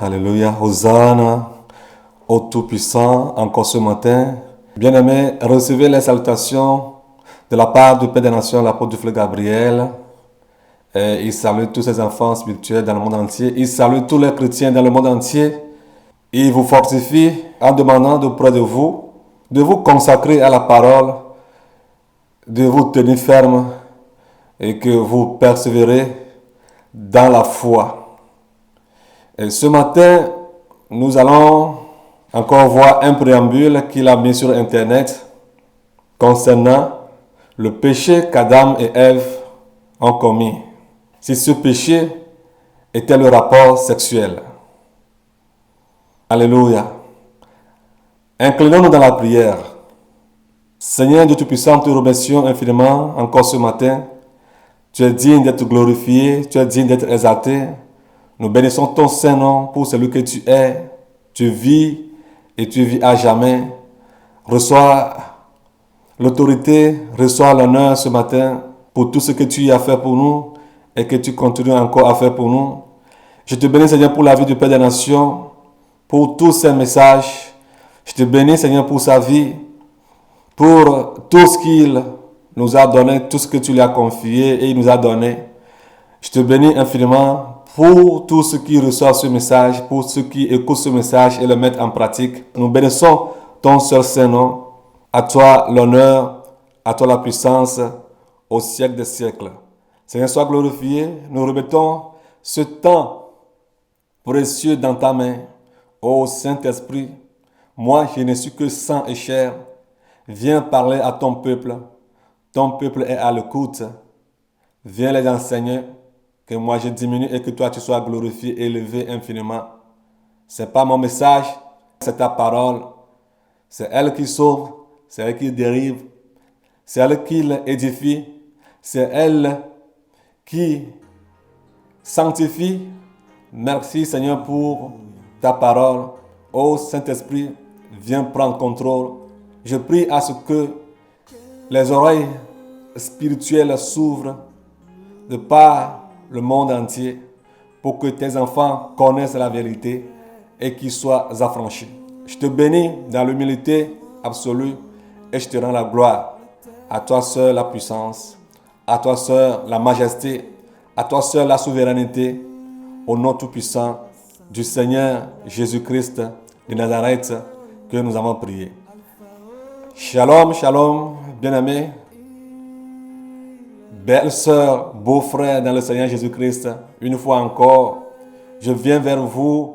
Alléluia, Hosanna au Tout-Puissant, encore ce matin. Bien-aimés, recevez les salutations de la part du Père des Nations, l'apôtre du Frère Gabriel. Et il salue tous ses enfants spirituels dans le monde entier. Il salue tous les chrétiens dans le monde entier. Il vous fortifie en demandant auprès de vous consacrer à la parole, de vous tenir ferme et que vous persévérez dans la foi. Et ce matin, nous allons encore voir un préambule qu'il a mis sur Internet concernant le péché qu'Adam et Ève ont commis. Si ce péché était le rapport sexuel. Alléluia. Inclinons-nous dans la prière. Seigneur Dieu Tout-Puissant, te remercions infiniment encore ce matin. Tu es digne d'être glorifié, tu es digne d'être exalté. Nous bénissons ton Saint-Nom pour celui que tu es. Tu vis et tu vis à jamais. Reçois l'autorité, reçois l'honneur ce matin pour tout ce que tu as fait pour nous et que tu continues encore à faire pour nous. Je te bénis, Seigneur, pour la vie du Père des Nations, pour tous ces messages. Je te bénis, Seigneur, pour sa vie, pour tout ce qu'il nous a donné, tout ce que tu lui as confié et il nous a donné. Je te bénis infiniment pour tous ceux qui reçoivent ce message, pour ceux qui écoutent ce message et le mettent en pratique. Nous bénissons ton seul Saint-Nom. À toi l'honneur, à toi la puissance, au siècle des siècles. Seigneur, sois glorifié. Nous remettons ce temps précieux dans ta main. Ô Saint-Esprit, moi je ne suis que sang et chair. Viens parler à ton peuple. Ton peuple est à l'écoute. Viens les enseigner. Que moi je diminue et que toi tu sois glorifié, élevé infiniment. Ce n'est pas mon message, c'est ta parole. C'est elle qui sauve, c'est elle qui dérive, c'est elle qui édifie, c'est elle qui sanctifie. Merci Seigneur pour ta parole. Ô Saint-Esprit, viens prendre contrôle. Je prie à ce que les oreilles spirituelles s'ouvrent de par le monde entier pour que tes enfants connaissent la vérité et qu'ils soient affranchis. Je te bénis dans l'humilité absolue et je te rends la gloire. À toi seul la puissance, à toi seul la majesté, à toi seul la souveraineté, au nom tout-puissant du Seigneur Jésus-Christ de Nazareth que nous avons prié. Shalom, shalom, bien-aimés. Belle sœur, beau frère dans le Seigneur Jésus-Christ, une fois encore, je viens vers vous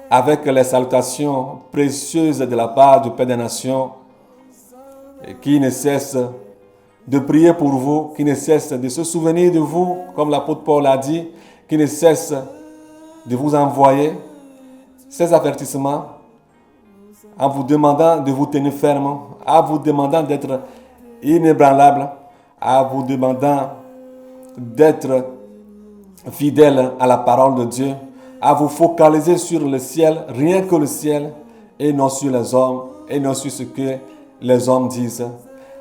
avec les salutations précieuses de la part du Père des Nations qui ne cesse de prier pour vous, qui ne cesse de se souvenir de vous, comme l'apôtre Paul a dit, qui ne cesse de vous envoyer ces avertissements en vous demandant de vous tenir ferme, en vous demandant d'être inébranlable, en vous demandant d'être fidèle à la parole de Dieu, à vous focaliser sur le ciel, rien que le ciel, et non sur les hommes, et non sur ce que les hommes disent,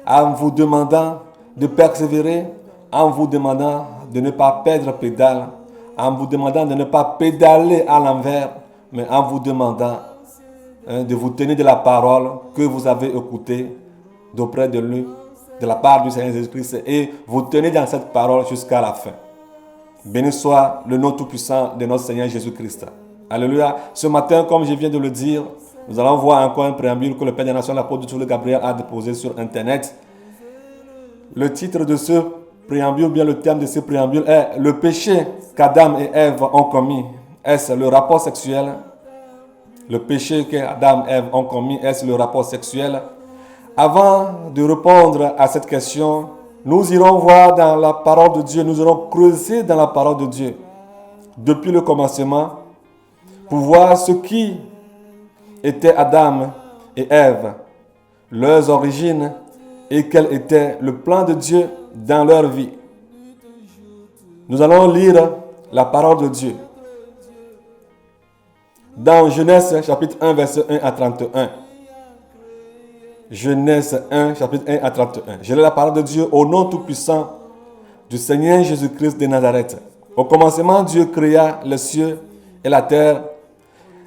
en vous demandant de persévérer, en vous demandant de ne pas perdre pédale, en vous demandant de ne pas pédaler à l'envers, mais en vous demandant de vous tenir de la parole que vous avez écoutée d'auprès de lui, de la part du Seigneur Jésus-Christ, et vous tenez dans cette parole jusqu'à la fin. Béni soit le nom tout-puissant de notre Seigneur Jésus-Christ. Alléluia. Ce matin, comme je viens de le dire, nous allons voir encore un préambule que le Père des Nations, l'apôtre du Frère Gabriel, a déposé sur Internet. Le titre de ce préambule, bien le thème de ce préambule est « Le péché qu'Adam et Ève ont commis, est-ce le rapport sexuel ?» Le péché qu'Adam et Ève ont commis, est-ce le rapport sexuel? Avant de répondre à cette question, nous irons voir dans la parole de Dieu, nous irons creuser dans la parole de Dieu depuis le commencement pour voir ce qui était Adam et Ève, leurs origines et quel était le plan de Dieu dans leur vie. Nous allons lire la parole de Dieu dans Genèse chapitre 1 verset 1 à 31. Genèse 1, chapitre 1 à 31. Je lis la parole de Dieu au nom tout-puissant du Seigneur Jésus-Christ de Nazareth. Au commencement, Dieu créa les cieux et la terre.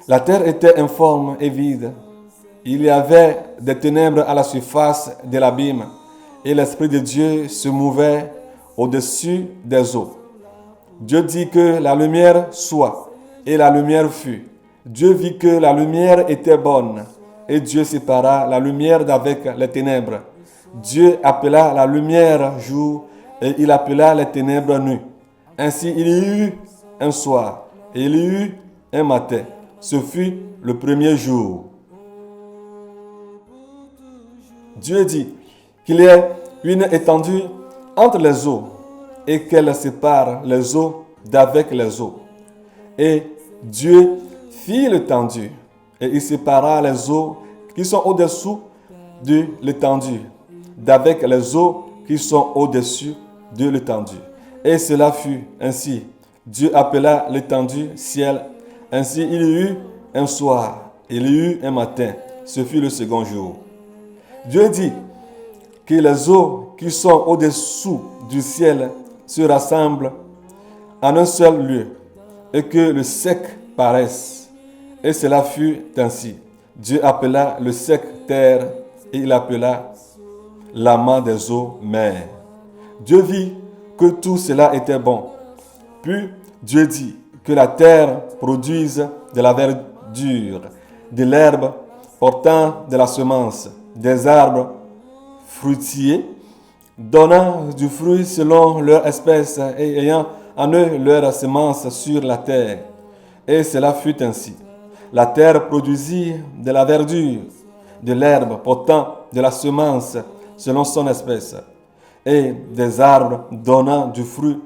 La terre était informe et vide. Il y avait des ténèbres à la surface de l'abîme, et l'Esprit de Dieu se mouvait au-dessus des eaux. Dieu dit que la lumière soit, et la lumière fut. Dieu vit que la lumière était bonne, et Dieu sépara la lumière d'avec les ténèbres. Dieu appela la lumière jour, et il appela les ténèbres nuit. Ainsi il y eut un soir, et il y eut un matin. Ce fut le premier jour. Dieu dit qu'il y ait une étendue entre les eaux et qu'elle sépare les eaux d'avec les eaux. Et Dieu fit l'étendue et il sépara les eaux qui sont au-dessous de l'étendue d'avec les eaux qui sont au-dessus de l'étendue. Et cela fut ainsi. Dieu appela l'étendue ciel. Ainsi il y eut un soir, il y eut un matin. Ce fut le second jour. Dieu dit que les eaux qui sont au-dessous du ciel se rassemblent en un seul lieu et que le sec paraisse. Et cela fut ainsi. Dieu appela le sec terre et il appela l'amas des eaux mer. Dieu vit que tout cela était bon. Puis Dieu dit que la terre produise de la verdure, de l'herbe portant de la semence, des arbres fruitiers, donnant du fruit selon leur espèce et ayant en eux leur semence sur la terre. Et cela fut ainsi. La terre produisit de la verdure, de l'herbe portant de la semence selon son espèce, et des arbres donnant du fruit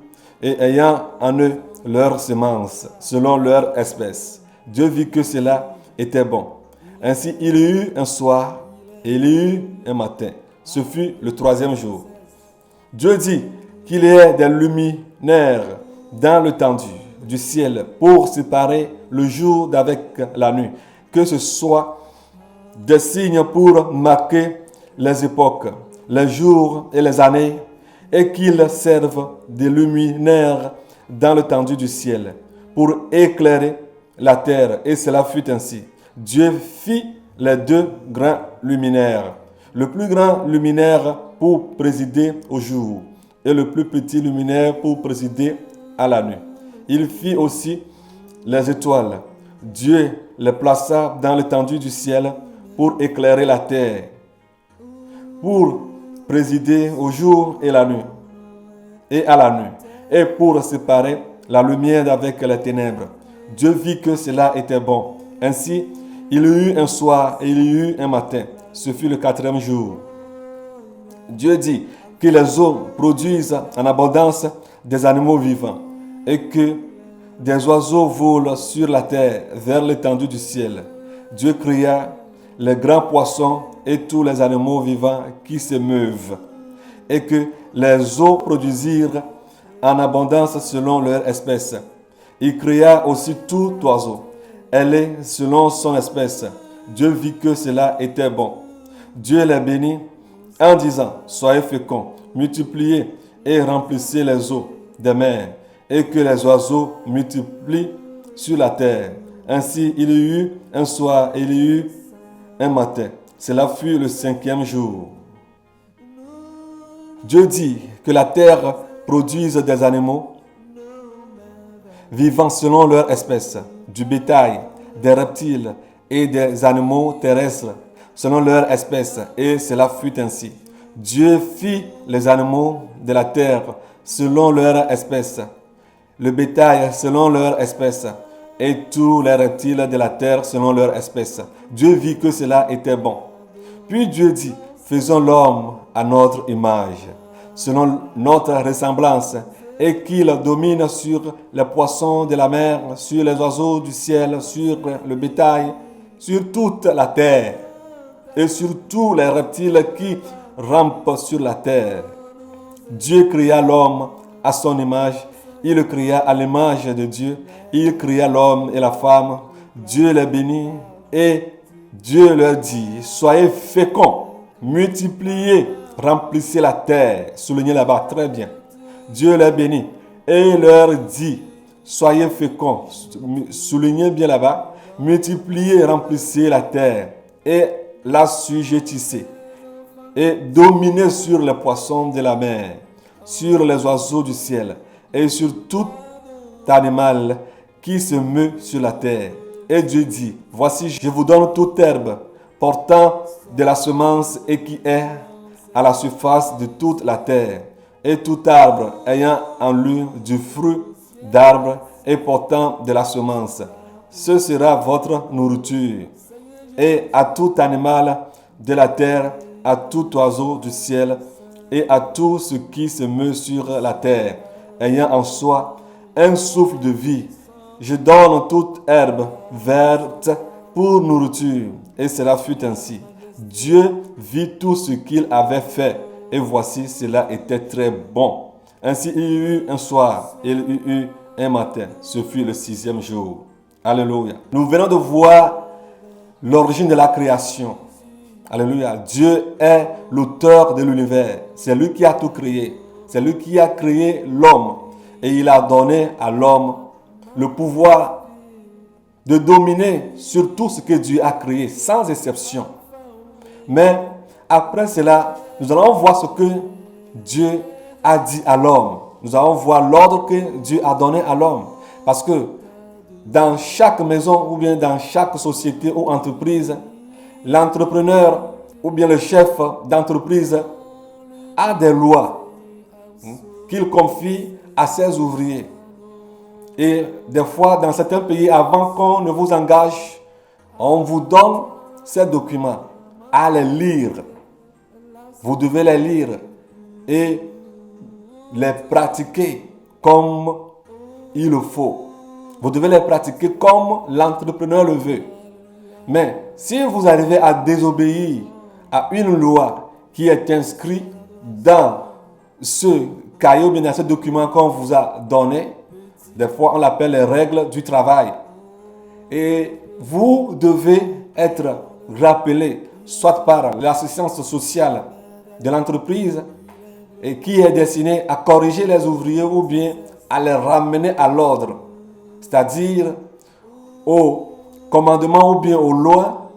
et ayant en eux leur semence selon leur espèce. Dieu vit que cela était bon. Ainsi il y eut un soir et il y eut un matin. Ce fut le troisième jour. Dieu dit qu'il y ait des luminaires dans l'étendue du ciel pour séparer le jour d'avec la nuit, que ce soit des signes pour marquer les époques, les jours et les années, et qu'ils servent de luminaires dans l'étendue du ciel pour éclairer la terre. Et cela fut ainsi. Dieu fit les deux grands luminaires, le plus grand luminaire pour présider au jour et le plus petit luminaire pour présider à la nuit. Il fit aussi les étoiles. Dieu les plaça dans l'étendue du ciel pour éclairer la terre, pour présider au jour et la nuit, et à la nuit, et pour séparer la lumière d'avec les ténèbres. Dieu vit que cela était bon. Ainsi, il y eut un soir et il y eut un matin. Ce fut le quatrième jour. Dieu dit que les eaux produisent en abondance des animaux vivants et que des oiseaux volent sur la terre vers l'étendue du ciel. Dieu créa les grands poissons et tous les animaux vivants qui se meuvent et que les eaux produisirent en abondance selon leur espèce. Il créa aussi tout oiseau, ailé selon son espèce. Dieu vit que cela était bon. Dieu les bénit en disant, soyez féconds, multipliez et remplissez les eaux des mers, et que les oiseaux multiplient sur la terre. Ainsi il y eut un soir et il y eut un matin. Cela fut le cinquième jour. Dieu dit que la terre produise des animaux vivant selon leur espèce, du bétail, des reptiles et des animaux terrestres selon leur espèce, et cela fut ainsi. Dieu fit les animaux de la terre selon leur espèce, le bétail selon leur espèce, et tous les reptiles de la terre selon leur espèce. Dieu vit que cela était bon. Puis Dieu dit, faisons l'homme à notre image, selon notre ressemblance, et qu'il domine sur les poissons de la mer, sur les oiseaux du ciel, sur le bétail, sur toute la terre, et sur tous les reptiles qui rampent sur la terre. Dieu créa l'homme à son image, il le créa à l'image de Dieu, il créa l'homme et la femme. Dieu les bénit et Dieu leur dit, soyez féconds, multipliez, remplissez la terre. Soulignez là-bas, très bien. Dieu les bénit et leur dit, soyez féconds, soulignez bien là-bas, multipliez, remplissez la terre et l'assujettissez et dominez sur les poissons de la mer, sur les oiseaux du ciel et sur tout animal qui se meut sur la terre. Et Dieu dit, voici, je vous donne toute herbe portant de la semence et qui est à la surface de toute la terre, et tout arbre ayant en lui du fruit d'arbre et portant de la semence. Ce sera votre nourriture. Et à tout animal de la terre, à tout oiseau du ciel, et à tout ce qui se meut sur la terre, ayant en soi un souffle de vie, je donne toute herbe verte pour nourriture. Et cela fut ainsi. Dieu vit tout ce qu'il avait fait, et voici, cela était très bon. Ainsi il y eut un soir, et il y eut un matin. Ce fut le 6e jour. Alléluia. Nous venons de voir l'origine de la création. Alléluia. Dieu est l'auteur de l'univers. C'est lui qui a tout créé. C'est lui qui a créé l'homme. Et il a donné à l'homme le pouvoir de dominer sur tout ce que Dieu a créé, sans exception. Mais après cela, nous allons voir ce que Dieu a dit à l'homme. Nous allons voir l'ordre que Dieu a donné à l'homme. Parce que dans chaque maison ou bien dans chaque société ou entreprise, l'entrepreneur ou bien le chef d'entreprise a des lois qu'il confie à ses ouvriers. Et des fois, dans certains pays, avant qu'on ne vous engage, on vous donne ces documents à les lire. Vous devez les lire et les pratiquer comme il le faut. Vous devez les pratiquer comme l'entrepreneur le veut. Mais si vous arrivez à désobéir à une loi qui est inscrite dans ce cahier, bien dans ce document qu'on vous a donné, des fois on l'appelle les règles du travail. Et vous devez être rappelé, soit par l'assistance sociale de l'entreprise, et qui est destinée à corriger les ouvriers ou bien à les ramener à l'ordre, c'est-à-dire au commandement ou bien aux lois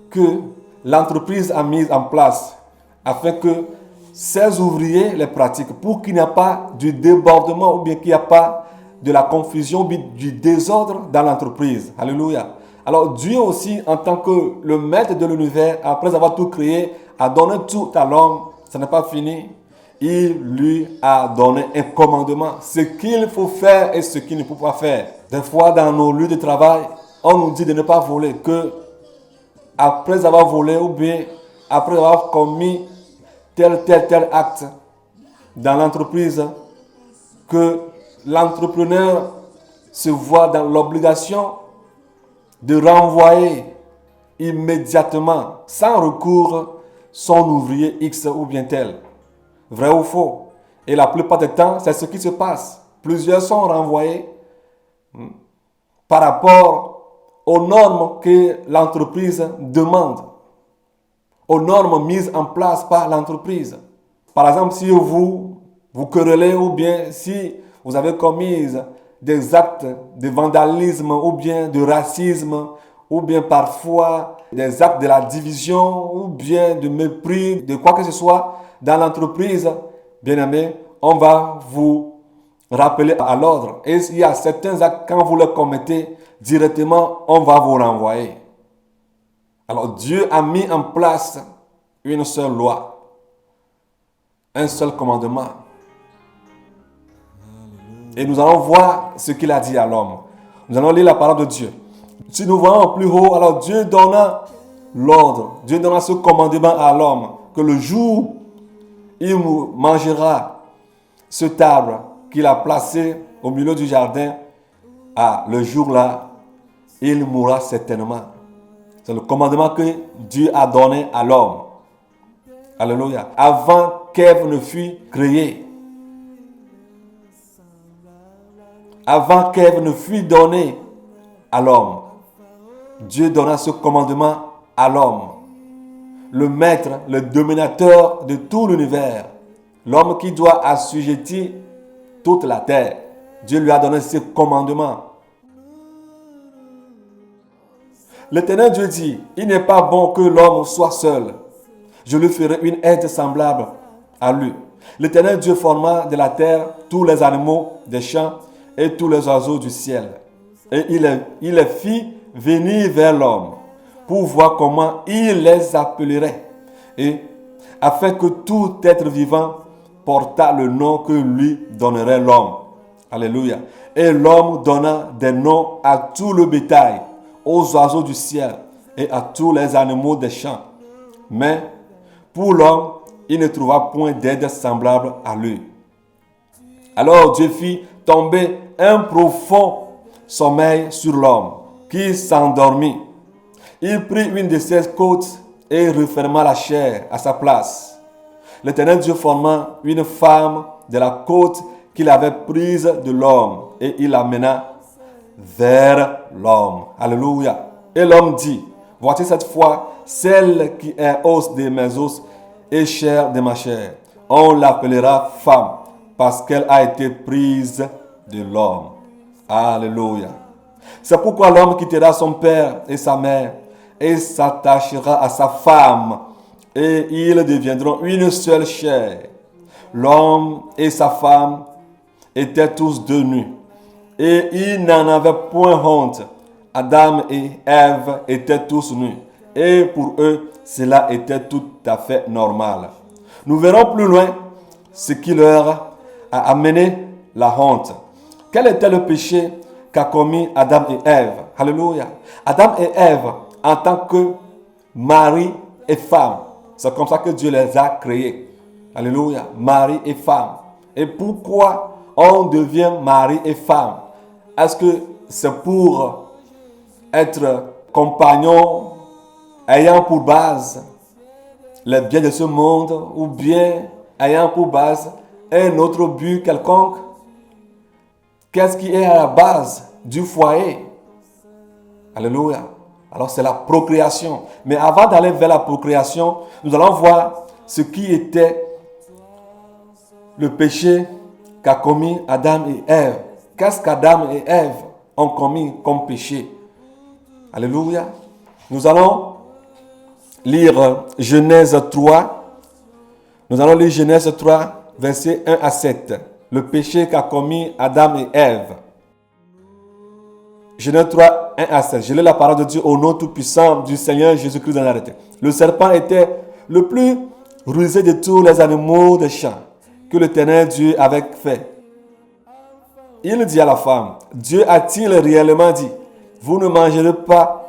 que l'entreprise a mises en place afin que ses ouvriers les pratiquent pour qu'il n'y ait pas du débordement ou bien qu'il n'y ait pas de la confusion ou du désordre dans l'entreprise. Alléluia. Alors Dieu aussi, en tant que le maître de l'univers, après avoir tout créé, a donné tout à l'homme. Ça n'est pas fini. Il lui a donné un commandement, ce qu'il faut faire et ce qu'il ne faut pas faire. Des fois, dans nos lieux de travail, on nous dit de ne pas voler, que après avoir volé ou bien après avoir commis tel acte dans l'entreprise, que l'entrepreneur se voit dans l'obligation de renvoyer immédiatement, sans recours, son ouvrier X ou bien tel. Vrai ou faux? Et la plupart du temps, c'est ce qui se passe. Plusieurs sont renvoyés par rapport aux normes que l'entreprise demande, aux normes mises en place par l'entreprise. Par exemple, si vous querellez ou bien si vous avez commis des actes de vandalisme ou bien de racisme ou bien parfois des actes de la division ou bien de mépris, de quoi que ce soit dans l'entreprise, bien aimé, on va vous rappeler à l'ordre. Et il y a certains actes, quand vous les commettez, directement, on va vous renvoyer. Alors Dieu a mis en place une seule loi, un seul commandement. Et nous allons voir ce qu'il a dit à l'homme. Nous allons lire la parole de Dieu. Si nous voyons plus haut, alors Dieu donna l'ordre, Dieu donna ce commandement à l'homme, que le jour il mangera cet arbre qu'il a placé au milieu du jardin, le jour-là, il mourra certainement. C'est le commandement que Dieu a donné à l'homme. Alléluia. Avant qu'Ève ne fût créée, avant qu'Ève ne fût donnée à l'homme, Dieu donna ce commandement à l'homme. Le maître, le dominateur de tout l'univers, l'homme qui doit assujettir toute la terre. Dieu lui a donné ce commandement. L'Éternel Dieu dit, il n'est pas bon que l'homme soit seul. Je lui ferai une aide semblable à lui. L'Éternel Dieu forma de la terre tous les animaux des champs et tous les oiseaux du ciel. Et il les fit venir vers l'homme pour voir comment il les appellerait. Et afin que tout être vivant portât le nom que lui donnerait l'homme. Alléluia. Et l'homme donna des noms à tout le bétail, aux oiseaux du ciel et à tous les animaux des champs. Mais pour l'homme, il ne trouva point d'aide semblable à lui. Alors Dieu fit tomber un profond sommeil sur l'homme, qui s'endormit. Il prit une de ses côtes et referma la chair à sa place. L'Éternel Dieu forma une femme de la côte qu'il avait prise de l'homme et il l'amena vers l'homme. Alléluia. Et l'homme dit, voici cette fois celle qui est os de mes os et chair de ma chair. On l'appellera femme parce qu'elle a été prise de l'homme. Alléluia. C'est pourquoi l'homme quittera son père et sa mère et s'attachera à sa femme et ils deviendront une seule chair. L'homme et sa femme étaient tous deux nus et ils n'en avaient point honte. Adam et Ève étaient tous nus et pour eux cela était tout à fait normal. Nous verrons plus loin ce qui leur a amené la honte. Quel était le péché qu'a commis Adam et Ève? Alléluia. Adam et Ève en tant que mari et femme. C'est comme ça que Dieu les a créés. Alléluia. Mari et femme. Et pourquoi on devient mari et femme? Est-ce que c'est pour être compagnon ayant pour base les biens de ce monde ou bien ayant pour base un autre but quelconque? Qu'est-ce qui est à la base du foyer? Alléluia. Alors c'est la procréation. Mais avant d'aller vers la procréation, nous allons voir ce qui était le péché qu'a commis Adam et Ève. Qu'est-ce qu'Adam et Ève ont commis comme péché? Alléluia. Nous allons lire Genèse 3. Nous allons lire Genèse 3, versets 1 à 7. Le péché qu'a commis Adam et Ève. Genèse 3, 1 à 7. Je lis la parole de Dieu au nom tout-puissant du Seigneur Jésus-Christ de Nazareth. Le serpent était le plus rusé de tous les animaux des champs que l'Éternel Dieu avait fait. Il dit à la femme, Dieu a-t-il réellement dit, vous ne mangerez pas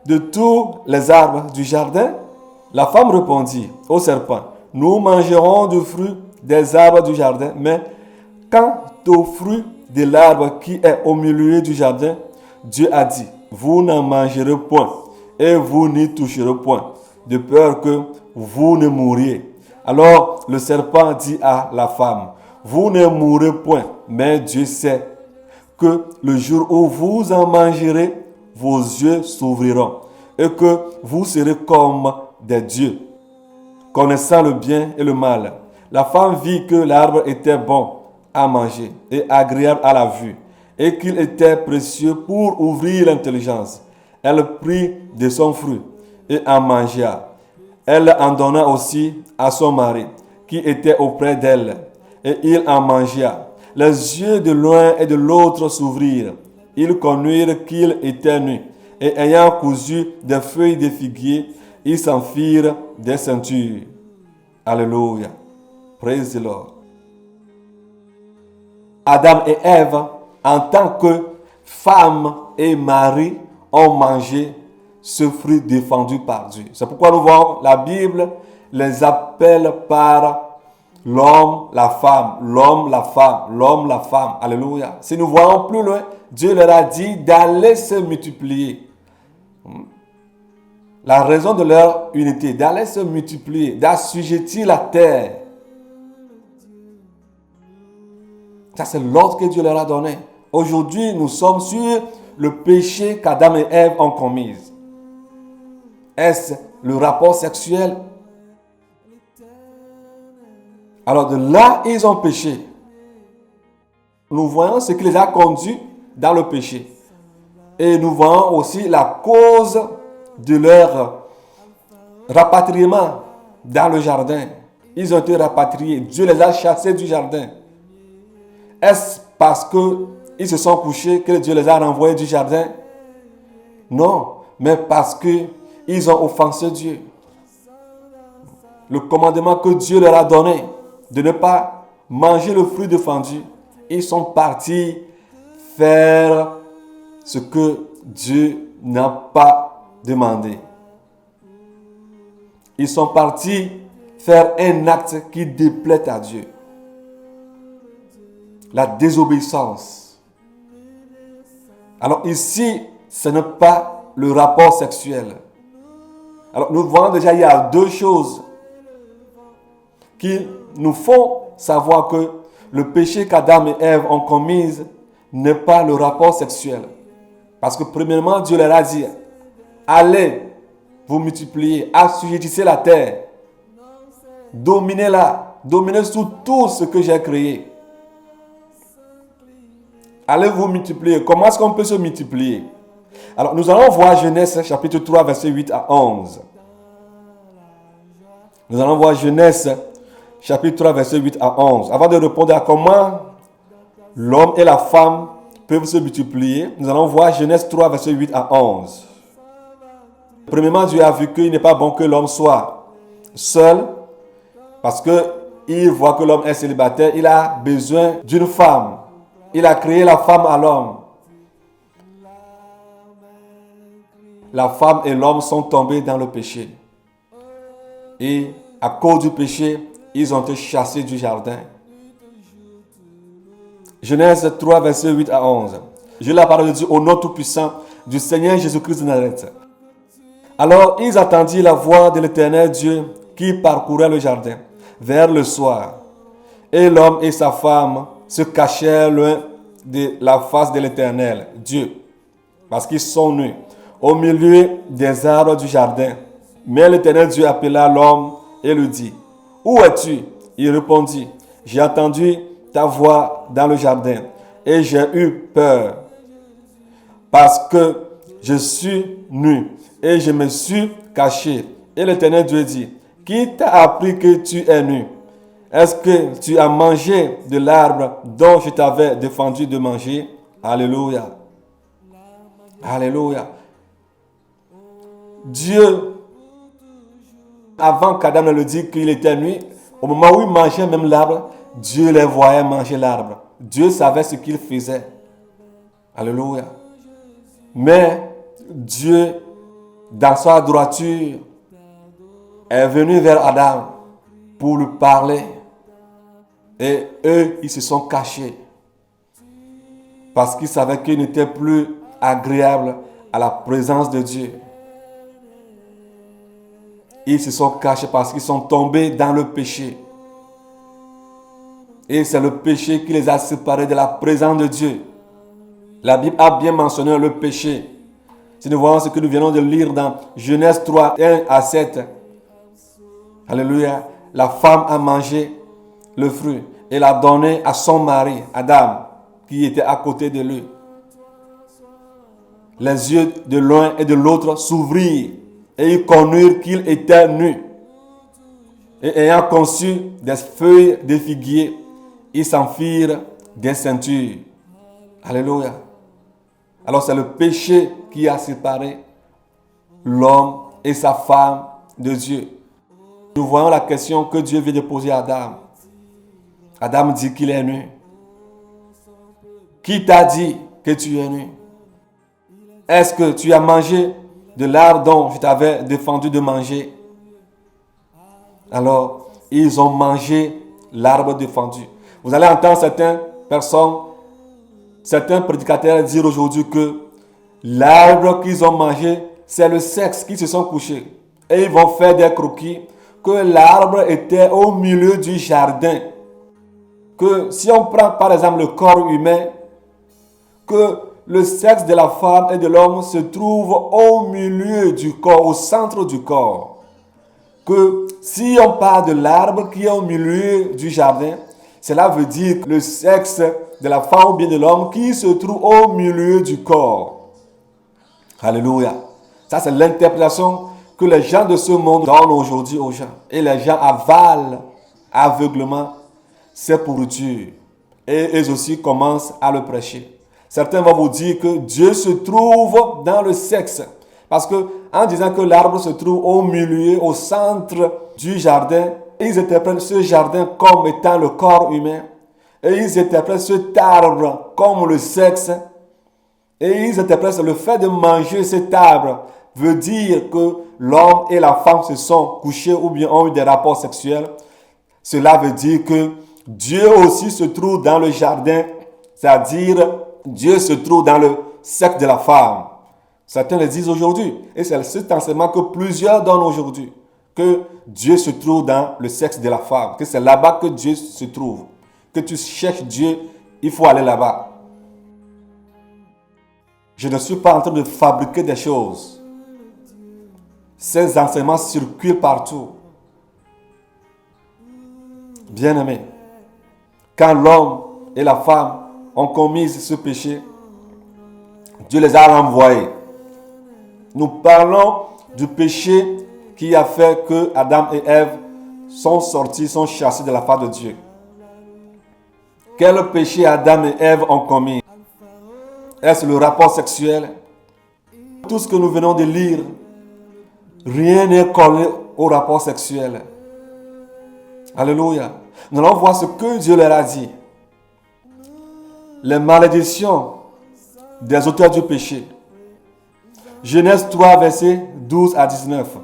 de tous les arbres du jardin? La femme répondit au serpent, nous mangerons du fruit des arbres du jardin, mais quant au fruit de l'arbre qui est au milieu du jardin, Dieu a dit, vous n'en mangerez point et vous n'y toucherez point, de peur que vous ne mouriez. Alors le serpent dit à la femme, vous ne mourrez point, mais Dieu sait que le jour où vous en mangerez, vos yeux s'ouvriront et que vous serez comme des dieux, connaissant le bien et le mal. La femme vit que l'arbre était bon à manger et agréable à la vue, et qu'il était précieux pour ouvrir l'intelligence. Elle prit de son fruit et en mangea. Elle en donna aussi à son mari, qui était auprès d'elle, et il en mangea. Les yeux de l'un et de l'autre s'ouvrirent. Ils connurent qu'il était nu, et ayant cousu des feuilles de figuier, ils s'en firent des ceintures. Alléluia. Praise the Lord. Adam et Ève, en tant que femme et mari, ont mangé ce fruit défendu par Dieu. C'est pourquoi nous voyons la Bible les appelle par l'homme, la femme, l'homme, la femme, l'homme, la femme. Alléluia. Si nous voyons plus loin, Dieu leur a dit d'aller se multiplier. La raison de leur unité, d'aller se multiplier, d'assujettir la terre. Ça, c'est l'ordre que Dieu leur a donné. Aujourd'hui, nous sommes sur le péché qu'Adam et Ève ont commis. Est-ce le rapport sexuel? Alors de là, ils ont péché. Nous voyons ce qui les a conduits dans le péché. Et nous voyons aussi la cause de leur rapatriement dans le jardin. Ils ont été rapatriés. Dieu les a chassés du jardin. Est-ce parce qu'ils se sont couchés que Dieu les a renvoyés du jardin? Non, mais parce qu'ils ont offensé Dieu. Le commandement que Dieu leur a donné de ne pas manger le fruit défendu, ils sont partis faire ce que Dieu n'a pas demandé. Ils sont partis faire un acte qui déplaît à Dieu. La désobéissance. Alors ici, ce n'est pas le rapport sexuel. Alors nous voyons déjà, il y a deux choses qui nous font savoir que le péché qu'Adam et Ève ont commis n'est pas le rapport sexuel. Parce que premièrement, Dieu leur a dit, allez vous multiplier, assujettissez la terre, dominez-la, dominez sur tout ce que j'ai créé. Allez vous multiplier. Comment est-ce qu'on peut se multiplier? Alors nous allons voir Genèse chapitre 3 verset 8 à 11. Nous allons voir Genèse chapitre 3 verset 8 à 11. Avant de répondre à comment l'homme et la femme peuvent se multiplier, nous allons voir Genèse 3 verset 8 à 11. Premièrement, Dieu a vu qu'il n'est pas bon que l'homme soit seul parce qu'il voit que l'homme est célibataire. Il a besoin d'une femme. Il a créé la femme à l'homme. La femme et l'homme sont tombés dans le péché. Et à cause du péché, ils ont été chassés du jardin. Genèse 3, verset 8 à 11. Je lis la parole de Dieu au nom tout-puissant du Seigneur Jésus-Christ de Nazareth. Alors ils attendirent la voix de l'Éternel Dieu qui parcourait le jardin vers le soir. Et l'homme et sa femme se cachèrent loin de la face de l'Éternel Dieu, parce qu'ils sont nus, au milieu des arbres du jardin. Mais l'Éternel Dieu appela l'homme et lui dit, « Où es-tu » Il répondit, « J'ai entendu ta voix dans le jardin et j'ai eu peur, parce que je suis nu et je me suis caché. » Et l'Éternel Dieu dit, « Qui t'a appris que tu es nu? Est-ce que tu as mangé de l'arbre dont je t'avais défendu de manger? » Alléluia. Alléluia. Dieu, avant qu'Adam ne le dise qu'il était nu, au moment où il mangeait même l'arbre, Dieu les voyait manger l'arbre. Dieu savait ce qu'il faisait. Alléluia. Mais Dieu, dans sa droiture, est venu vers Adam pour lui parler. Et eux, ils se sont cachés. Parce qu'ils savaient qu'ils n'étaient plus agréables à la présence de Dieu. Ils se sont cachés parce qu'ils sont tombés dans le péché. Et c'est le péché qui les a séparés de la présence de Dieu. La Bible a bien mentionné le péché. Si nous voyons ce que nous venons de lire dans Genèse 3, 1 à 7. Alléluia. La femme a mangé le fruit et l'a donné à son mari, Adam, qui était à côté de lui. Les yeux de l'un et de l'autre s'ouvrirent et ils connurent qu'il était nu. Et ayant conçu des feuilles de figuier, ils s'en firent des ceintures. Alléluia. Alors c'est le péché qui a séparé l'homme et sa femme de Dieu. Nous voyons la question que Dieu vient de poser à Adam. Adam dit qu'il est nu. Qui t'a dit que tu es nu? Est-ce que tu as mangé de l'arbre dont je t'avais défendu de manger? Alors, ils ont mangé l'arbre défendu. Vous allez entendre certaines personnes, certains prédicateurs dire aujourd'hui que l'arbre qu'ils ont mangé, c'est le sexe, qu'ils se sont couchés. Et ils vont faire des croquis que l'arbre était au milieu du jardin. Que si on prend par exemple le corps humain, que le sexe de la femme et de l'homme se trouve au milieu du corps, au centre du corps. Que si on parle de l'arbre qui est au milieu du jardin, cela veut dire le sexe de la femme ou bien de l'homme qui se trouve au milieu du corps. Alléluia. Ça, c'est l'interprétation que les gens de ce monde donnent aujourd'hui aux gens. Et les gens avalent aveuglement ces pourritures. Et eux aussi commencent à le prêcher. Certains vont vous dire que Dieu se trouve dans le sexe. Parce que en disant que l'arbre se trouve au milieu, au centre du jardin, ils interprètent ce jardin comme étant le corps humain. Et ils interprètent cet arbre comme le sexe. Et ils interprètent le fait de manger cet arbre veut dire que l'homme et la femme se sont couchés ou bien ont eu des rapports sexuels. Cela veut dire que Dieu aussi se trouve dans le jardin, c'est-à-dire Dieu se trouve dans le sexe de la femme. Certains le disent aujourd'hui. Et c'est cet enseignement que plusieurs donnent aujourd'hui. Que Dieu se trouve dans le sexe de la femme. Que c'est là-bas que Dieu se trouve. Que tu cherches Dieu, il faut aller là-bas. Je ne suis pas en train de fabriquer des choses. Ces enseignements circulent partout. Bien-aimés, quand l'homme et la femme ont commis ce péché, Dieu les a renvoyés. Nous parlons du péché qui a fait que Adam et Ève sont chassés de la part de Dieu. Quel péché Adam et Ève ont commis? Est-ce le rapport sexuel? Tout ce que nous venons de lire, rien n'est collé au rapport sexuel. Alléluia. Nous allons voir ce que Dieu leur a dit. Les malédictions des auteurs du péché. Genèse 3, versets 12 à 19.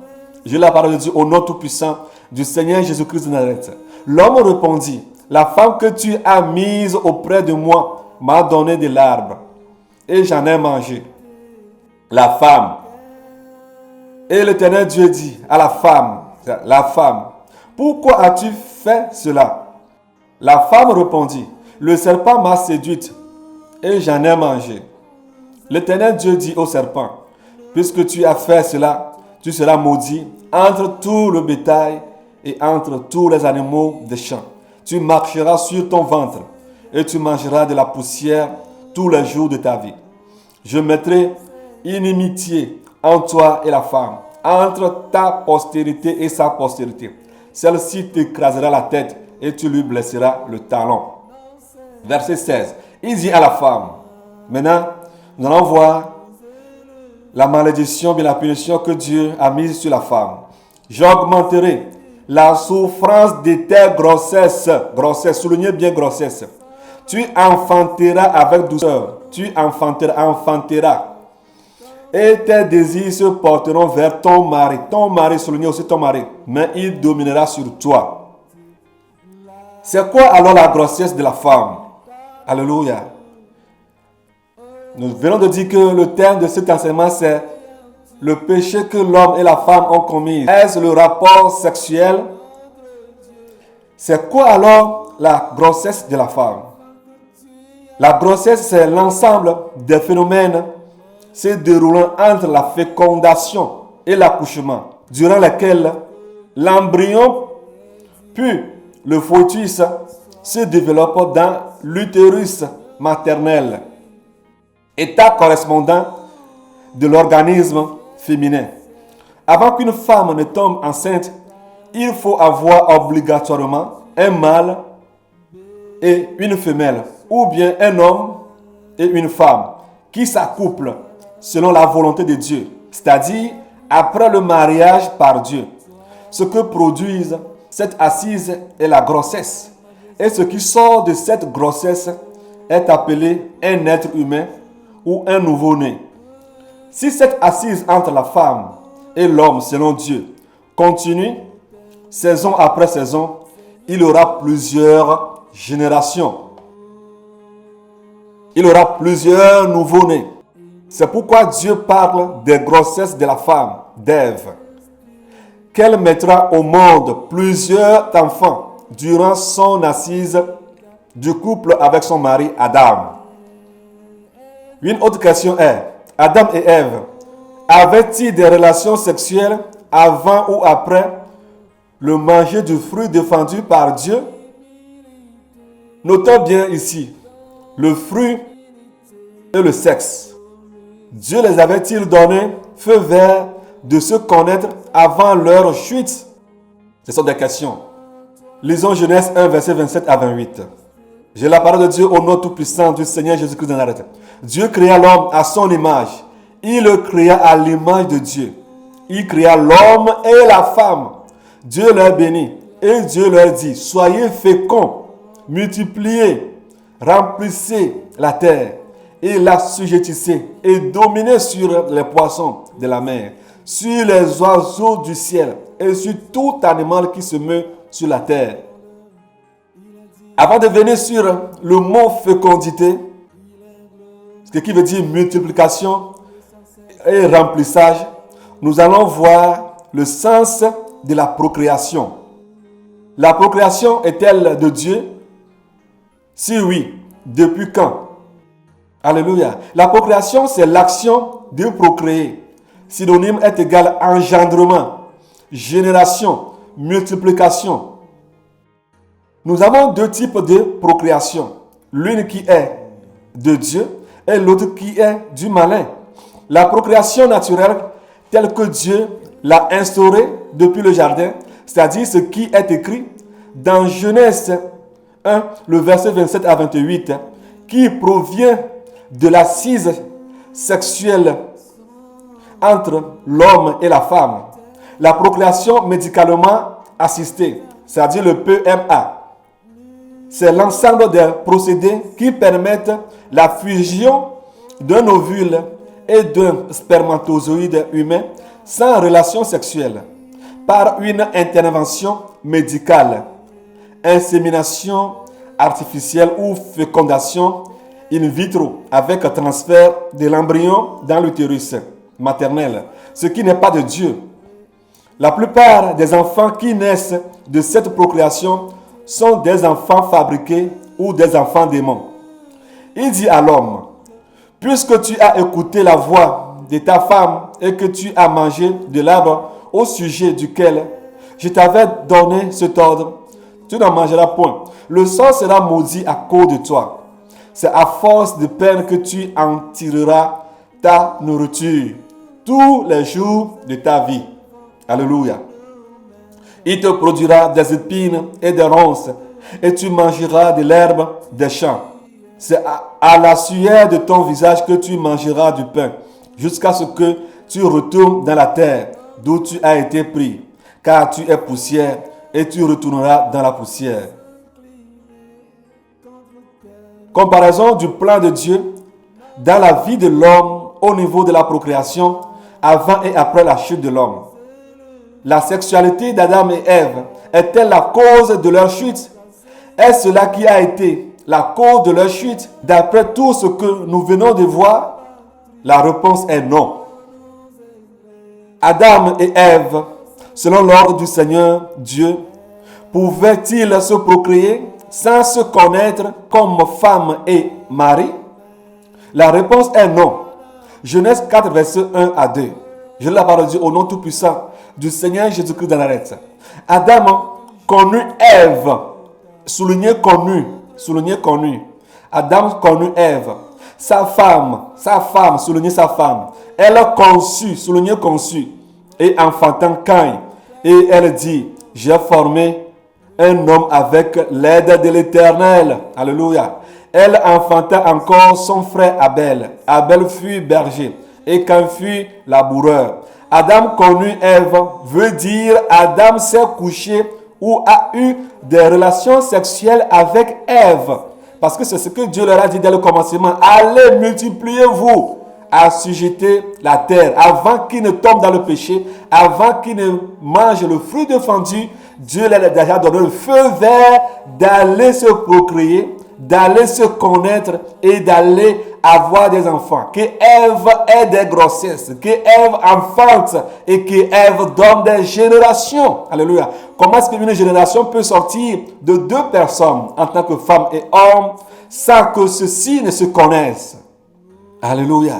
Je la parole de Dieu au nom tout-puissant du Seigneur Jésus-Christ de Nazareth. L'homme répondit, la femme que tu as mise auprès de moi m'a donné de l'arbre et j'en ai mangé. La femme. Et l'Éternel Dieu dit à la femme, pourquoi as-tu fait cela? La femme répondit, le serpent m'a séduite et j'en ai mangé. L'Éternel Dieu dit au serpent, puisque tu as fait cela, tu seras maudit entre tout le bétail et entre tous les animaux des champs. Tu marcheras sur ton ventre et tu mangeras de la poussière tous les jours de ta vie. Je mettrai inimitié entre toi et la femme, entre ta postérité et sa postérité. Celle-ci t'écrasera la tête et tu lui blesseras le talon. Verset 16. Il dit à la femme, maintenant, nous allons voir la malédiction et la punition que Dieu a mise sur la femme. J'augmenterai la souffrance de tes grossesses. Grossesse, soulignez bien grossesse. Tu enfanteras avec douceur. Tu enfanteras. Et tes désirs se porteront vers ton mari. Ton mari, soulignez aussi ton mari. Mais il dominera sur toi. C'est quoi alors la grossesse de la femme? Alléluia. Nous venons de dire que le terme de cet enseignement, c'est le péché que l'homme et la femme ont commis. Est-ce le rapport sexuel? C'est quoi alors la grossesse de la femme? La grossesse, c'est l'ensemble des phénomènes se déroulant entre la fécondation et l'accouchement, durant lesquels l'embryon puis le fœtus se développent dans l'utérus maternel, état correspondant de l'organisme féminin. Avant qu'une femme ne tombe enceinte, il faut avoir obligatoirement un mâle et une femelle, ou bien un homme et une femme, qui s'accouplent selon la volonté de Dieu, c'est-à-dire après le mariage par Dieu. Ce que produisent cette assise est la grossesse. Et ce qui sort de cette grossesse est appelé un être humain ou un nouveau-né. Si cette assise entre la femme et l'homme selon Dieu continue, saison après saison, il y aura plusieurs générations. Il y aura plusieurs nouveau-nés. C'est pourquoi Dieu parle des grossesses de la femme, d'Ève, qu'elle mettra au monde plusieurs enfants durant son assise du couple avec son mari Adam. Une autre question est, Adam et Ève avaient-ils des relations sexuelles avant ou après le manger du fruit défendu par Dieu? Notons bien ici le fruit et le sexe. Dieu les avait-il donné feu vert de se connaître avant leur chute? Ce sont des questions. Lisons Genèse 1, verset 27 à 28. J'ai la parole de Dieu au nom tout-puissant du Seigneur Jésus-Christ de Nazareth. Dieu créa l'homme à son image. Il le créa à l'image de Dieu. Il créa l'homme et la femme. Dieu leur bénit et Dieu leur dit, soyez féconds, multipliez, remplissez la terre et l'assujettissez et dominez sur les poissons de la mer, sur les oiseaux du ciel et sur tout animal qui se meut sur la terre. Avant de venir sur le mot fécondité, ce qui veut dire multiplication et remplissage, nous allons voir le sens de la procréation. La procréation est-elle de Dieu? Si oui, depuis quand? Alléluia. La procréation, c'est l'action de procréer. Synonyme est égal à engendrement, génération, multiplication. Nous avons deux types de procréation. L'une qui est de Dieu et l'autre qui est du malin. La procréation naturelle, telle que Dieu l'a instaurée depuis le jardin, c'est-à-dire ce qui est écrit dans Genèse 1, le verset 27 à 28, qui provient de l'assise sexuelle entre l'homme et la femme. La procréation médicalement assistée, c'est-à-dire le PMA. C'est l'ensemble des procédés qui permettent la fusion d'un ovule et d'un spermatozoïde humain sans relation sexuelle par une intervention médicale, insémination artificielle ou fécondation in vitro avec transfert de l'embryon dans l'utérus maternel, ce qui n'est pas de Dieu. La plupart des enfants qui naissent de cette procréation sont des enfants fabriqués ou des enfants démons. Il dit à l'homme, puisque tu as écouté la voix de ta femme et que tu as mangé de l'arbre au sujet duquel je t'avais donné cet ordre, tu n'en mangeras point. Le sang sera maudit à cause de toi. C'est à force de peine que tu en tireras ta nourriture tous les jours de ta vie. Alléluia. Il te produira des épines et des ronces, et tu mangeras de l'herbe des champs. C'est à la sueur de ton visage que tu mangeras du pain, jusqu'à ce que tu retournes dans la terre d'où tu as été pris, car tu es poussière, et tu retourneras dans la poussière. Comparaison du plan de Dieu dans la vie de l'homme au niveau de la procréation avant et après la chute de l'homme. La sexualité d'Adam et Ève est-elle la cause de leur chute? Est-ce cela qui a été la cause de leur chute d'après tout ce que nous venons de voir? La réponse est non. Adam et Ève, selon l'ordre du Seigneur Dieu, pouvaient-ils se procréer sans se connaître comme femme et mari? La réponse est non. Genèse 4, verset 1 à 2. Je la parole de Dieu au nom tout-puissant du Seigneur Jésus-Christ de Nazareth. Adam connut Ève. Souligné connu. Adam connut Ève. Sa femme, souligné sa femme. Elle a conçu, souligné conçu. Et enfantant Caïn. Et elle dit, j'ai formé un homme avec l'aide de l'Éternel. Alléluia. Elle enfanta encore son frère Abel. Abel fut berger et Caïn fut laboureur. Adam connut Ève veut dire Adam s'est couché ou a eu des relations sexuelles avec Ève. Parce que c'est ce que Dieu leur a dit dès le commencement. Allez, multipliez-vous, assujettez la terre. Avant qu'ils ne tombent dans le péché, avant qu'ils ne mangent le fruit défendu, Dieu leur a déjà donné le feu vert d'aller se procréer, d'aller se connaître et d'aller avoir des enfants. Que Ève ait des grossesses, que Ève enfante et que Ève donne des générations. Alléluia. Comment est-ce qu'une génération peut sortir de deux personnes en tant que femme et homme sans que ceux-ci ne se connaissent? Alléluia.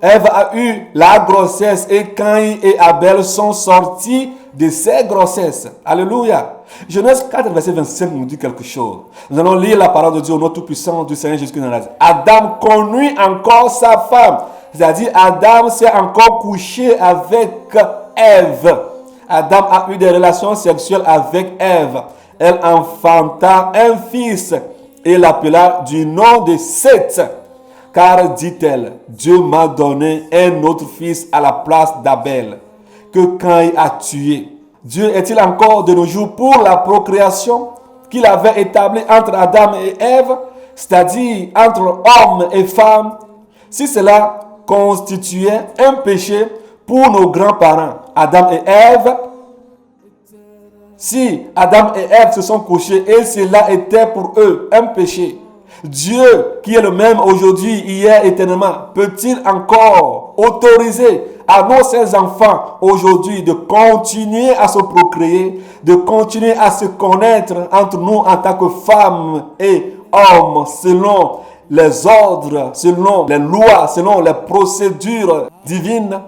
Ève a eu la grossesse et Caïn et Abel sont sortis de ces grossesses. Alléluia. Genèse 4, verset 25 nous dit quelque chose. Nous allons lire la parole de Dieu au nom tout-puissant du Seigneur Jésus-Christ de Nazareth. Adam connut encore sa femme. C'est-à-dire, Adam s'est encore couché avec Ève. Adam a eu des relations sexuelles avec Ève. Elle enfanta un fils et l'appela du nom de Seth. Car, dit-elle, Dieu m'a donné un autre fils à la place d'Abel, que Caïn a tué. Dieu est-il encore de nos jours pour la procréation qu'il avait établie entre Adam et Ève, c'est-à-dire entre homme et femme, si cela constituait un péché pour nos grands-parents, Adam et Ève? Si Adam et Ève se sont couchés et cela était pour eux un péché, Dieu, qui est le même aujourd'hui, hier, éternellement, peut-il encore autoriser à nos ses enfants aujourd'hui de continuer à se procréer, de continuer à se connaître entre nous en tant que femmes et hommes, selon les ordres, selon les lois, selon les procédures divines?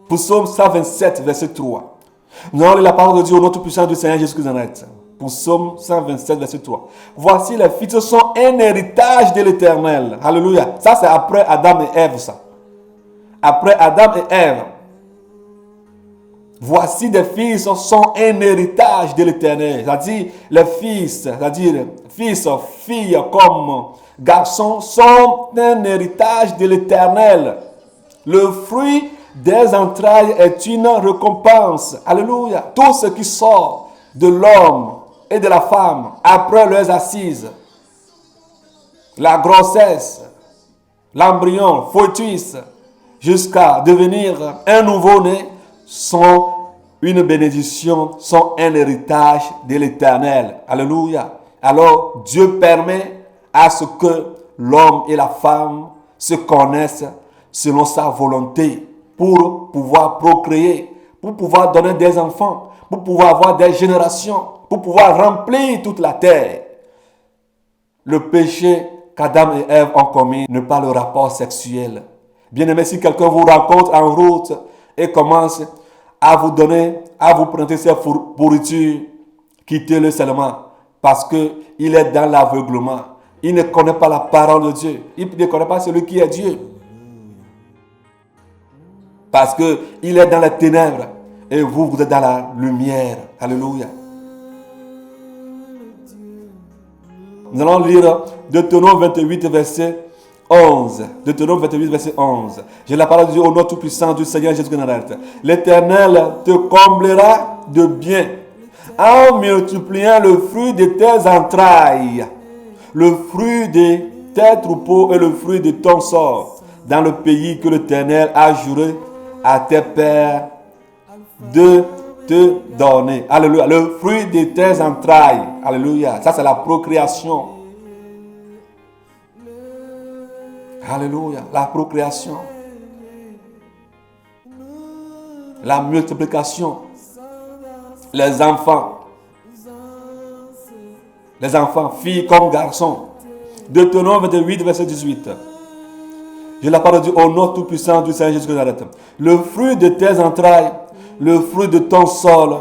Psaume 127, verset 3. Nous allons lire la parole de Dieu au nom tout-puissant du Seigneur Jésus-Christ de Nazareth. Psaume 127, verset 3. Voici les fils sont un héritage de l'Éternel. Alléluia. Ça, c'est après Adam et Ève, ça. Après Adam et Ève. Voici des fils sont un héritage de l'Éternel. C'est-à-dire, les fils, c'est-à-dire fils, filles comme garçons sont un héritage de l'Éternel. Le fruit des entrailles est une récompense. Alléluia. Tout ce qui sort de l'homme et de la femme après leurs assises, la grossesse, l'embryon, fœtus, jusqu'à devenir un nouveau-né, sont une bénédiction, sont un héritage de l'Éternel. Alléluia. Alors Dieu permet à ce que l'homme et la femme se connaissent selon sa volonté pour pouvoir procréer, pour pouvoir donner des enfants, pour pouvoir avoir des générations, pour pouvoir remplir toute la terre. Le péché qu'Adam et Ève ont commis n'est pas le rapport sexuel. Bien-aimé, si quelqu'un vous rencontre en route et commence à vous donner, à vous prêter ses pourritures, quittez-le seulement parce qu'il est dans l'aveuglement. Il ne connaît pas la parole de Dieu. Il ne connaît pas celui qui est Dieu. Parce qu'il est dans les ténèbres et vous, vous êtes dans la lumière. Alléluia. Nous allons lire Deutéronome 28, verset 11. Deutéronome 28, verset 11. J'ai la parole de Dieu au nom tout-puissant du Seigneur Jésus de Nazareth. L'Éternel te comblera de bien en multipliant le fruit de tes entrailles, le fruit de tes troupeaux et le fruit de ton sort, dans le pays que l'Éternel a juré à tes pères de te donner. Alléluia. Le fruit de tes entrailles. Alléluia. Ça, c'est la procréation. Alléluia. La procréation. La multiplication. Les enfants. Les enfants, filles comme garçons. Deutéronome 28, verset 18. Je la parole de Dieu au nom tout-puissant du Seigneur Jésus de Nazareth. Le fruit de tes entrailles, le fruit de ton sol,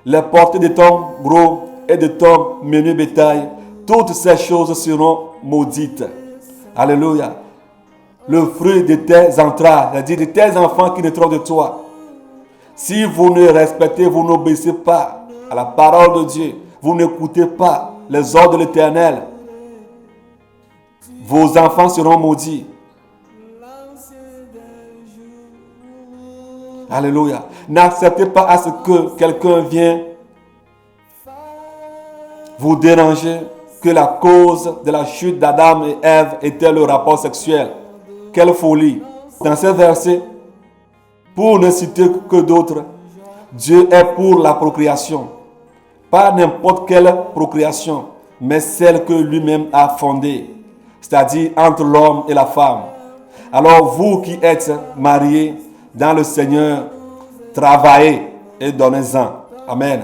les portées de ton gros et de ton menu bétail, toutes ces choses seront maudites. Alléluia. Le fruit de tes entrailles, c'est-à-dire de tes enfants qui naîtront de toi. Si vous ne respectez, vous n'obéissez pas à la parole de Dieu, vous n'écoutez pas les ordres de l'Éternel, vos enfants seront maudits. Alléluia. N'acceptez pas à ce que quelqu'un vienne vous déranger, que la cause de la chute d'Adam et Ève était le rapport sexuel. Quelle folie. Dans ces versets, pour ne citer que d'autres, Dieu est pour la procréation. Pas n'importe quelle procréation, mais celle que lui-même a fondée. C'est-à-dire entre l'homme et la femme. Alors vous qui êtes mariés dans le Seigneur, travaillez et donnez-en. Amen.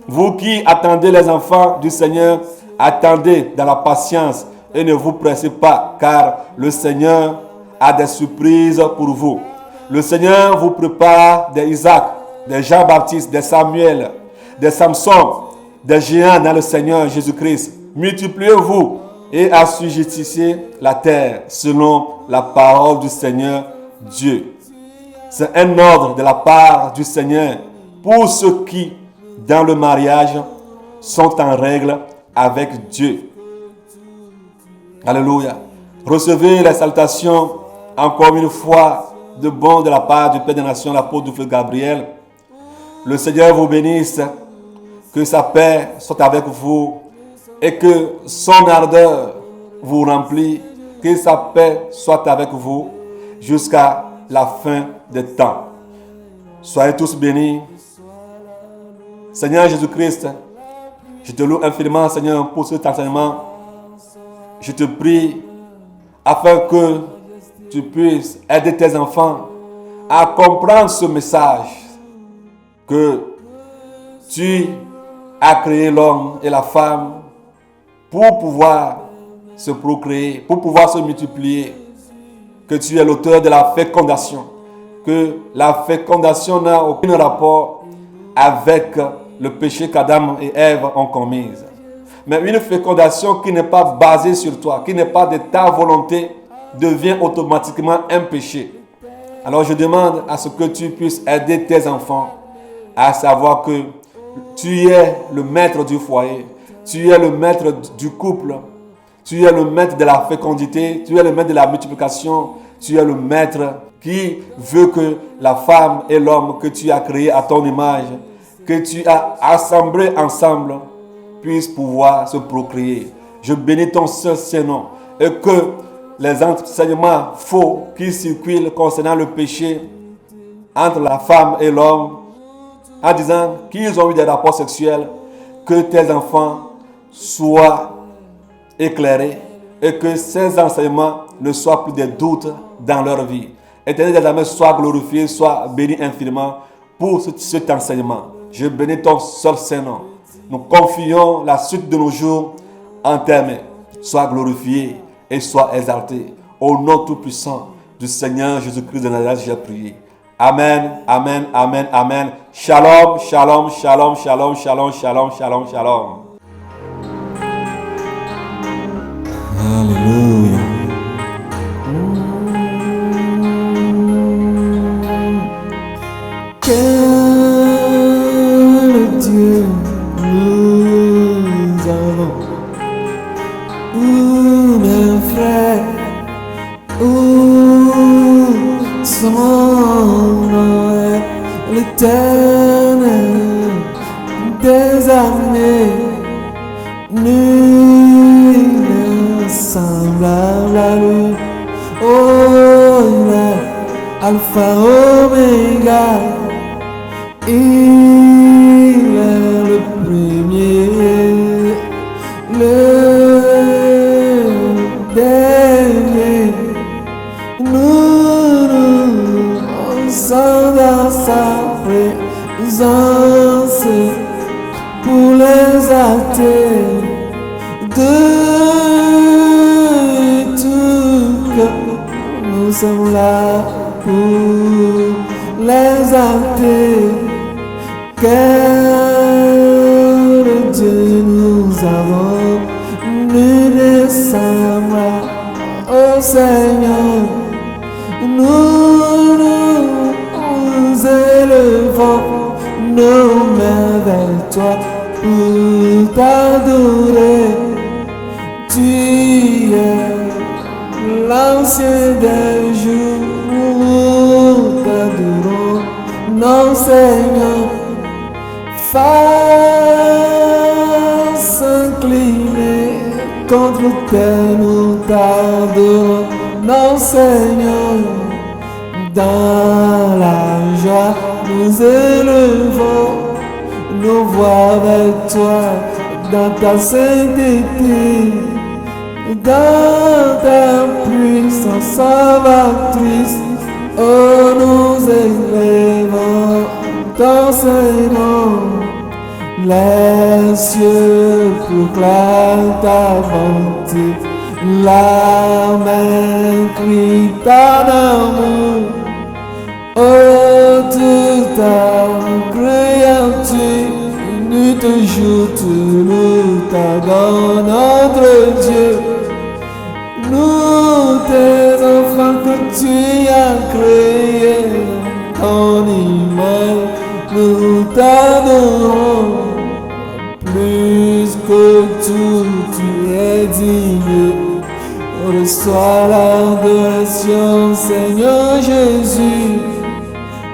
Vous qui attendez les enfants du Seigneur, attendez dans la patience et ne vous pressez pas, car le Seigneur a des surprises pour vous. Le Seigneur vous prépare des Isaac, des Jean-Baptiste, des Samuel, des Samson, des géants dans le Seigneur Jésus-Christ. Multipliez-vous et assujettissez la terre selon la parole du Seigneur Dieu. C'est un ordre de la part du Seigneur pour ceux qui, dans le mariage, sont en règle avec Dieu. Alléluia. Recevez les salutations encore une fois de bon de la part du Père des Nations, l'apôtre Gabriel. Le Seigneur vous bénisse, que sa paix soit avec vous et que son ardeur vous remplit, que sa paix soit avec vous jusqu'à la fin des temps. Soyez tous bénis. Seigneur Jésus-Christ, je te loue infiniment, Seigneur, pour cet enseignement. Je te prie afin que tu puisses aider tes enfants à comprendre ce message que tu as créé l'homme et la femme pour pouvoir se procréer, pour pouvoir se multiplier, que tu es l'auteur de la fécondation, que la fécondation n'a aucun rapport avec le péché qu'Adam et Ève ont commis. Mais une fécondation qui n'est pas basée sur toi, qui n'est pas de ta volonté, devient automatiquement un péché. Alors je demande à ce que tu puisses aider tes enfants à savoir que tu es le maître du foyer, tu es le maître du couple, tu es le maître de la fécondité, tu es le maître de la multiplication, tu es le maître qui veut que la femme et l'homme que tu as créés à ton image, que tu as assemblés ensemble, puissent pouvoir se procréer. Je bénis ton seul Saint-Nom et que les enseignements faux qui circulent concernant le péché entre la femme et l'homme, en disant qu'ils ont eu des rapports sexuels, que tes enfants soient éclairés et que ces enseignements ne soient plus des doutes dans leur vie. Éternel des armées, sois glorifié, sois béni infiniment pour cet enseignement. Je bénis ton seul Saint-Nom. Nous confions la suite de nos jours en tes mains. Sois glorifié et sois exalté. Au nom tout-puissant du Seigneur Jésus-Christ de Nazareth, j'ai prié. Amen, amen, amen, amen. Shalom, shalom, shalom, shalom, shalom, shalom, shalom, shalom. Alléluia. Quel Dieu nous avons, mes frères, son nom est l'Éternel des armées, nul n'est semblable à lui. Oh, il est Alpha Oméga, il est le premier, le dernier. Nous sommes dans sa présence pour les athées de tout cœur. Nous sommes là pour les athées. Quel Dieu nous avons, nul ne semble au Seigneur. Nous nous élevons nos mains vers toi pour t'adorer. Tu es l'ancien des jours, nous t'adorons, non Seigneur. Face inclinée contre terre, nous t'adorons, non Seigneur. Dans la joie, nous élevons nos voix vers toi, dans ta sainteté, dans ta puissance salvatrice. Oh, nous élevons ton Saint-Nom. Les cieux proclament ta bonté, La main crie ton amour. Oh, toute ta créature, nuit et jour, tu nous t'adonnes, notre Dieu. Nous, tes enfants que tu as créés, ton image, nous t'adorons. Plus que tout, tu es digne. Reçois l'adoration, Seigneur Jésus.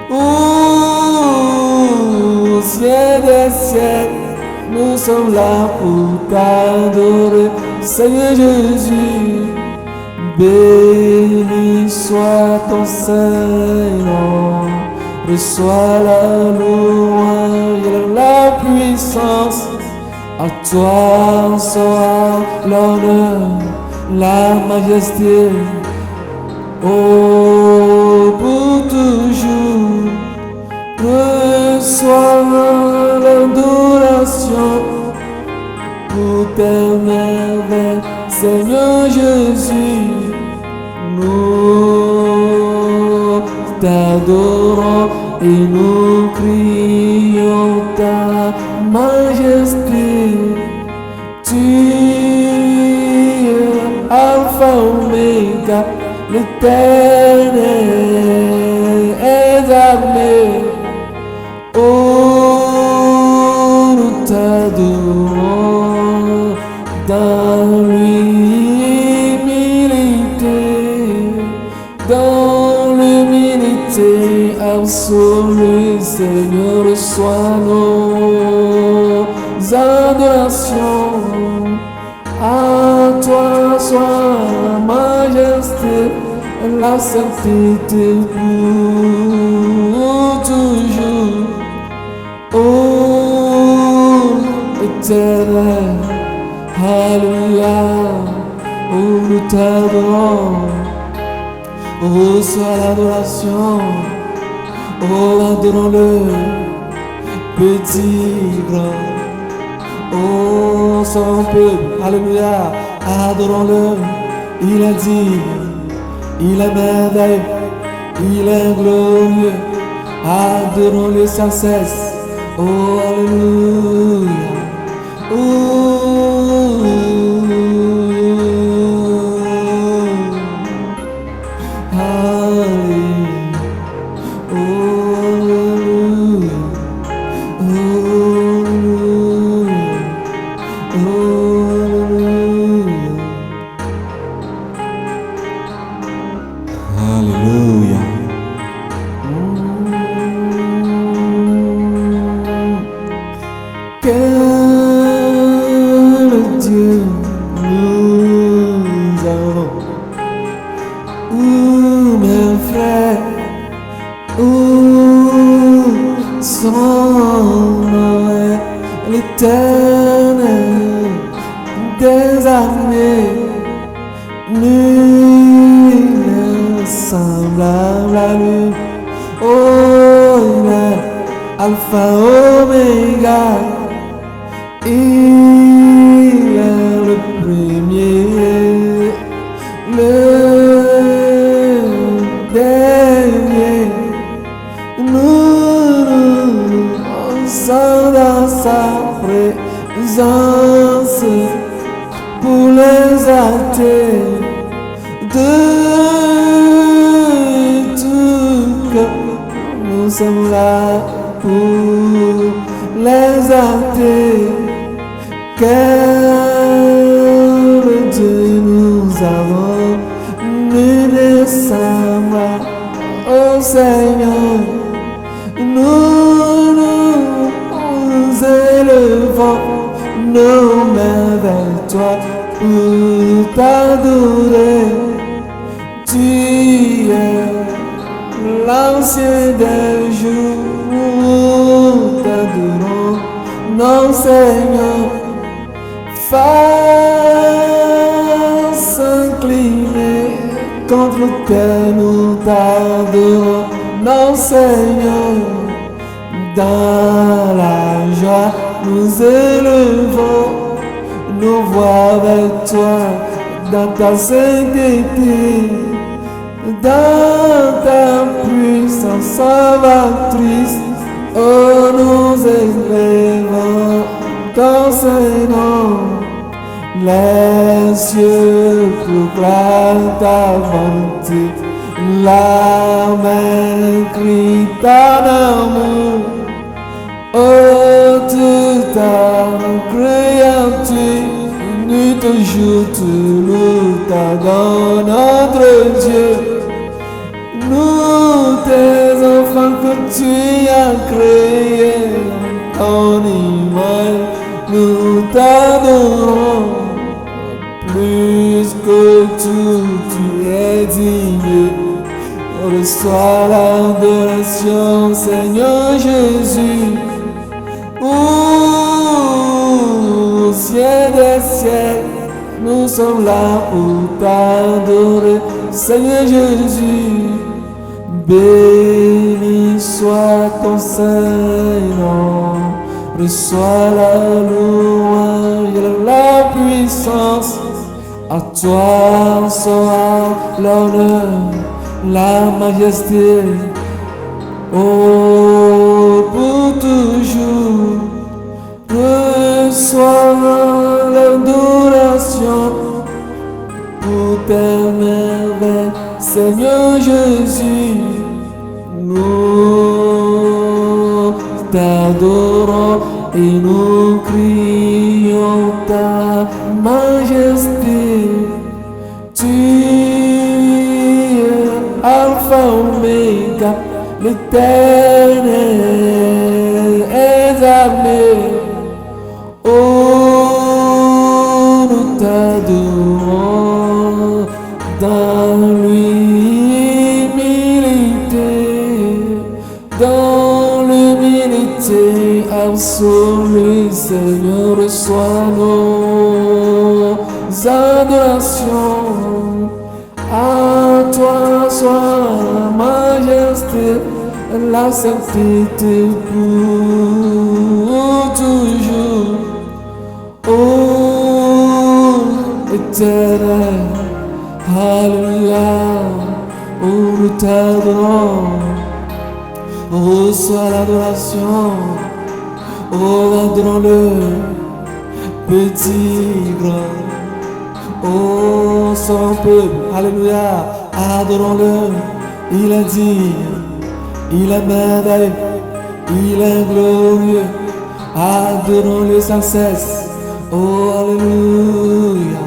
Au ciel des ciels, nous sommes là pour t'adorer, Seigneur Jésus. Béni soit ton Saint-Nom. Reçois la louange et la puissance. À toi soit l'honneur, la majesté. Oh, pour toujours, reçois l'adoration pour tes merveilles, Seigneur Jésus. Nous t'adorons et nous crions ta majesté. Tu es Alpha Omega, l'Éternel est armé. Oh, nous t'adorons dans l'humilité absolue, Seigneur, reçois nos adorations. À toi soit la majesté, la certitude pour toujours. Oh, éternel, alléluia, oh, nous t'adorons. Oh, soit l'adoration, oh, adorons-le, petit, grand. Oh, son peuple, alléluia, adorons-le. Il est digne, il est merveilleux, il est glorieux. Adorons-le sans cesse. Oh, alléluia. L'éternel des armées, nul n'est semblable à lui. Oh, il est Alpha Omega, il est le premier, le dernier. Nous sommes dans sa présence pour les athées de tout cœur. Nous sommes là pour les athées. Quel Dieu nous avons, nous descendons au Seigneur. Nous élevons nos mains vers toi pour t'adorer. Tu es l'ancien des jours, nous t'adorons, non Seigneur. Face inclinée contre terre, nous t'adorons, non Seigneur. Dans la joie, nous élevons nos voix vers toi. dans ta sainteté, dans ta puissance salvatrice. Oh, nous élevons ton Saint-Nom. Les cieux proclament ta bonté, la main crie ton amour. Oh, toute ta créature, nuit et jour, tu nous t'adonnes, notre Dieu. Nous, tes enfants que tu as créés, ton image, nous t'adorons. Plus que tout, tu es digne. Reçois l'adoration, Seigneur Jésus. Au ciel des ciels, nous sommes là pour t'adorer, Seigneur Jésus. Béni soit ton Saint-Nom. Reçois la louange et la puissance. À toi soit l'honneur, la majesté, oh, pour toujours. Reçois l'adoration pour tes merveilles, Seigneur Jésus. Nous t'adorons et nous crions ta majesté. Tu es Alpha Omega, l'Éternel exalté. Oh, nous t'adorons dans l'humilité absolue. Seigneur, reçois nos adorations. À toi soit la majesté, la sainteté pour toujours. Oh, éternel, alléluia, oh, nous t'adorons. Reçois l'adoration, oh, adorons-le, petit, grand. Oh, son peuple, alléluia, adorons-le. Il est digne, il est merveilleux, il est glorieux. Adorons-le sans cesse. Oh, alléluia.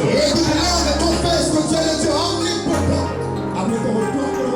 Et du nom de ton Père, ce que tu as le Dieu omnipotent, avec ton retour.